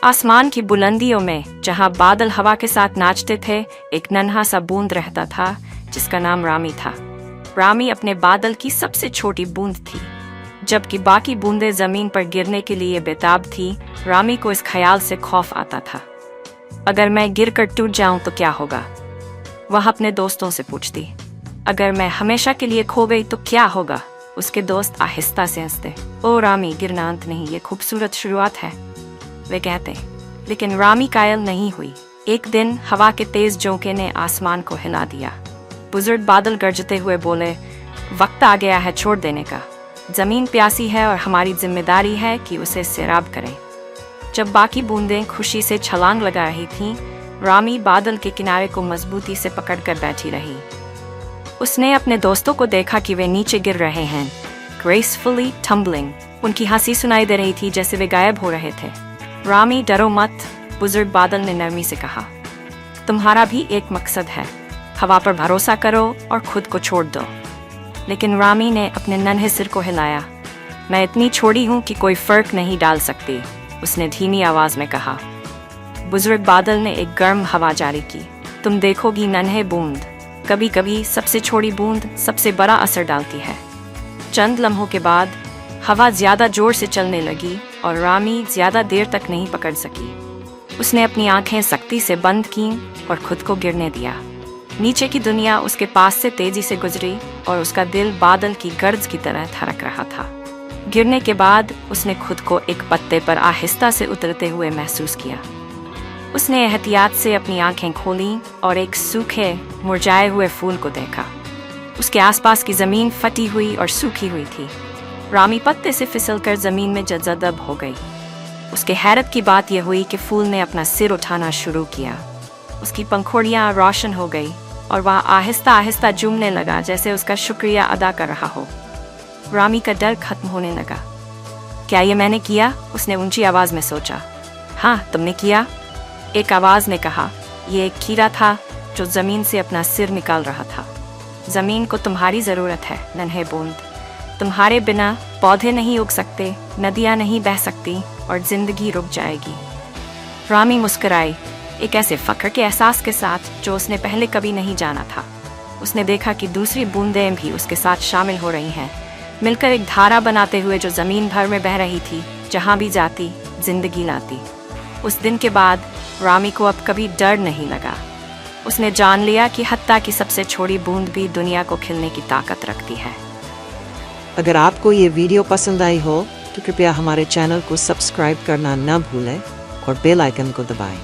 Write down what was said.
आसमान की बुलंदियों में जहां बादल हवा के साथ नाचते थे, एक नन्हा सा बूंद रहता था जिसका नाम रामी था। रामी अपने बादल की सबसे छोटी बूंद थी। जबकि बाकी बूंदें जमीन पर गिरने के लिए बेताब थी, रामी को इस ख्याल से खौफ आता था, अगर मैं गिर कर टूट जाऊं तो क्या होगा। वह अपने दोस्तों से पूछती, अगर मैं हमेशा के लिए खो गई तो क्या होगा। उसके दोस्त आहिस्ता से हंसते, ओ रामी, गिरना अंत नहीं, ये खूबसूरत शुरुआत है, वे कहते। लेकिन रामी कायल नहीं हुई। एक दिन हवा के तेज झोंके ने आसमान को हिला दिया। बुजुर्ग बादल गरजते हुए बोले, वक्त आ गया है छोड़ देने का। जमीन प्यासी है और हमारी जिम्मेदारी है कि उसे सैराब करें। जब बाकी बूंदें खुशी से छलांग लगा रही थीं, रामी बादल के किनारे को मजबूती से पकड़कर बैठी रही। उसने अपने दोस्तों को देखा कि वे नीचे गिर रहे हैं, ग्रेसफुली टम्बलिंग। उनकी हंसी सुनाई दे रही थी जैसे वे गायब हो रहे थे। रामी, डरो मत, बुजुर्ग बादल ने नरमी से कहा। तुम्हारा भी एक मकसद है, हवा पर भरोसा करो और खुद को छोड़ दो। लेकिन रामी ने अपने नन्हे सिर को हिलाया। मैं इतनी छोटी हूँ कि कोई फर्क नहीं डाल सकती, उसने धीमी आवाज में कहा। बुजुर्ग बादल ने एक गर्म हवा जारी की। तुम देखोगी नन्हे बूंद, कभी कभी सबसे छोटी बूंद सबसे बड़ा असर डालती है। चंद लम्हों के बाद हवा ज्यादा जोर से चलने लगी और रामी ज्यादा देर तक नहीं पकड़ सकी। उसने अपनी आंखें सख्ती से बंद कीं और खुद को गिरने दिया। नीचे की दुनिया उसके पास से तेजी से गुजरी और उसका दिल बादल की गर्ज की तरह धड़क रहा था। गिरने के बाद उसने खुद को एक पत्ते पर आहिस्ता से उतरते हुए महसूस किया। उसने एहतियात से अपनी आंखें खोलीं और एक सूखे मुरझाए हुए फूल को देखा। उसके आसपास की जमीन फटी हुई और सूखी हुई थी। रामी पत्ते से फिसलकर जमीन में जज़ब हो गई। उसके हैरत की बात यह हुई कि फूल ने अपना सिर उठाना शुरू किया। उसकी पंखुड़ियां रोशन हो गई और वह आहिस्ता आहिस्ता झूमने लगा जैसे उसका शुक्रिया अदा कर रहा हो। रामी का डर खत्म होने लगा। क्या ये मैंने किया? उसने ऊंची आवाज में सोचा। हाँ, तुमने किया, एक आवाज ने कहा। ये एक कीड़ा था जो जमीन से अपना सिर निकाल रहा था। जमीन को तुम्हारी जरूरत है नन्हे बूंद। तुम्हारे बिना पौधे नहीं उग सकते, नदियां नहीं बह सकती और जिंदगी रुक जाएगी। रामी मुस्कुराई, एक ऐसे फख्र के एहसास के साथ जो उसने पहले कभी नहीं जाना था। उसने देखा कि दूसरी बूंदें भी उसके साथ शामिल हो रही हैं, मिलकर एक धारा बनाते हुए जो जमीन भर में बह रही थी, जहां भी जाती जिंदगी लाती। उस दिन के बाद रामी को अब कभी डर नहीं लगा। उसने जान लिया कि हत्ता की सबसे छोटी बूंद भी दुनिया को खिलने की ताकत रखती है। अगर आपको ये वीडियो पसंद आई हो तो कृपया हमारे चैनल को सब्सक्राइब करना न भूलें और बेल आइकन को दबाएं।